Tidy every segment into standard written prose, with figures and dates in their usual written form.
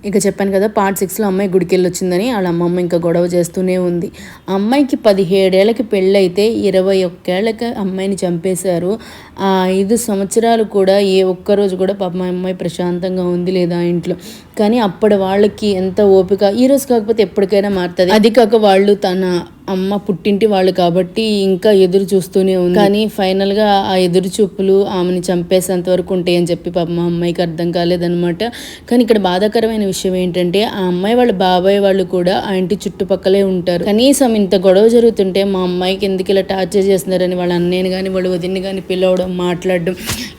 ఇక చెప్పాను కదా పార్ట్ 6లో అమ్మాయి గుడికెళ్ళి వచ్చిందని వాళ్ళ అమ్మమ్మ ఇంకా గొడవ చేస్తూనే ఉంది. అమ్మాయికి 17 ఏళ్ళకి పెళ్ళైతే 21 ఏళ్ళకి అమ్మాయిని చంపేశారు. ఆ 5 సంవత్సరాలు కూడా ఏ ఒక్కరోజు కూడా పాపం మా అమ్మాయి ప్రశాంతంగా ఉంది లేదా ఇంట్లో. కానీ అప్పటి వాళ్ళకి ఎంత ఓపిక, ఈరోజు కాకపోతే ఎప్పటికైనా మారుతుంది. అది కాక వాళ్ళు తన అమ్మ పుట్టింటి వాళ్ళు కాబట్టి ఇంకా ఎదురు చూస్తూనే ఉంది. కానీ ఫైనల్గా ఆ ఎదురు చూపులు ఆమెని చంపేసేంత వరకు ఉంటాయని చెప్పి పాప మా అమ్మాయికి అర్థం కాలేదనమాట. కానీ ఇక్కడ బాధాకరమైన విషయం ఏంటంటే ఆ అమ్మాయి వాళ్ళ బాబాయ్ వాళ్ళు కూడా ఆ ఇంటి చుట్టుపక్కలే ఉంటారు. కనీసం ఇంత గొడవ జరుగుతుంటే మా అమ్మాయికి ఎందుకు ఇలా టార్చర్ చేస్తున్నారని వాళ్ళ అన్నయ్యని కానీ వాళ్ళ వదిన్ని కానీ పిలవడం, మాట్లాడడం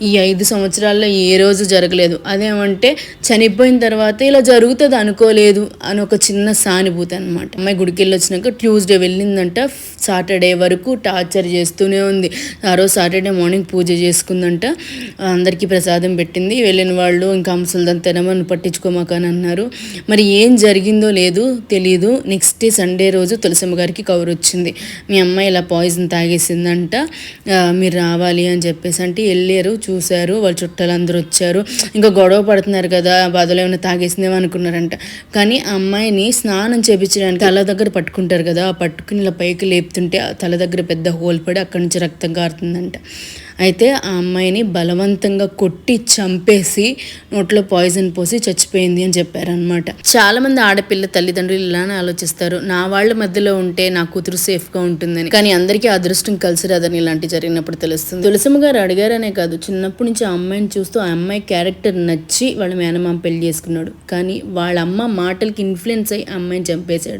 ఈ 5 సంవత్సరాల్లో ఏ రోజు జరగలేదు. అదేమంటే చనిపోయిన తర్వాత ఇలా జరుగుతుంది అనుకోలేదు అని ఒక చిన్న సానుభూతి అనమాట. అమ్మాయి గుడికి వెళ్ళి వచ్చినాక ట్యూస్డే వెళ్ళిందంట, సాటర్డే వరకు టార్చర్ చేస్తూనే ఉంది. ఆ రోజు సాటర్డే మార్నింగ్ పూజ చేసుకుందంట, అందరికీ ప్రసాదం పెట్టింది. వెళ్ళిన వాళ్ళు ఇంకా అంశలదని తినమని పట్టించుకోమాకని అన్నారు. మరి ఏం జరిగిందో లేదు తెలీదు. నెక్స్ట్ డే సండే రోజు తులసమ్మ గారికి కవర్ వచ్చింది, మీ అమ్మాయి ఇలా పాయిజన్ తాగేసిందంట, మీరు రావాలి అని చెప్పేసి అంటే వెళ్ళారు. చూశారు, వాళ్ళ చుట్టాలు అందరూ వచ్చారు. ఇంకా గొడవ పడుతున్నారు కదా, బాధలో ఏమైనా తాగేసిందేమో అనుకున్నారంట. కానీ ఆ అమ్మాయిని స్నానం చేయించడానికి తల దగ్గర పట్టుకుంటారు కదా, ఆ పట్టుకుని ఇలా పైకి లేపుతుంటే తల దగ్గర పెద్ద హోల్ పడి అక్కడి నుంచి రక్తం కారుతుందంట. అయితే ఆ అమ్మాయిని బలవంతంగా కొట్టి చంపేసి నోట్లో పాయిజన్ పోసి చచ్చిపోయింది అని చెప్పారనమాట. చాలామంది ఆడపిల్ల తల్లిదండ్రులు ఇలానే ఆలోచిస్తారు, నా వాళ్ళ మధ్యలో ఉంటే నా కూతురు సేఫ్గా ఉంటుందని. కానీ అందరికీ అదృష్టం కలిసి రాదని ఇలాంటి జరిగినప్పుడు తెలుస్తుంది. తులసమ్మ గారు అడిగారనే కాదు, చిన్నప్పటి నుంచి ఆ అమ్మాయిని చూస్తూ ఆ అమ్మాయి క్యారెక్టర్ నచ్చి వాళ్ళ మేనమామ పెళ్లి చేసుకున్నాడు. కానీ వాళ్ళ అమ్మ మాటలకి ఇన్ఫ్లుయెన్స్ అయ్యి ఆ అమ్మాయిని చంపేశాడు.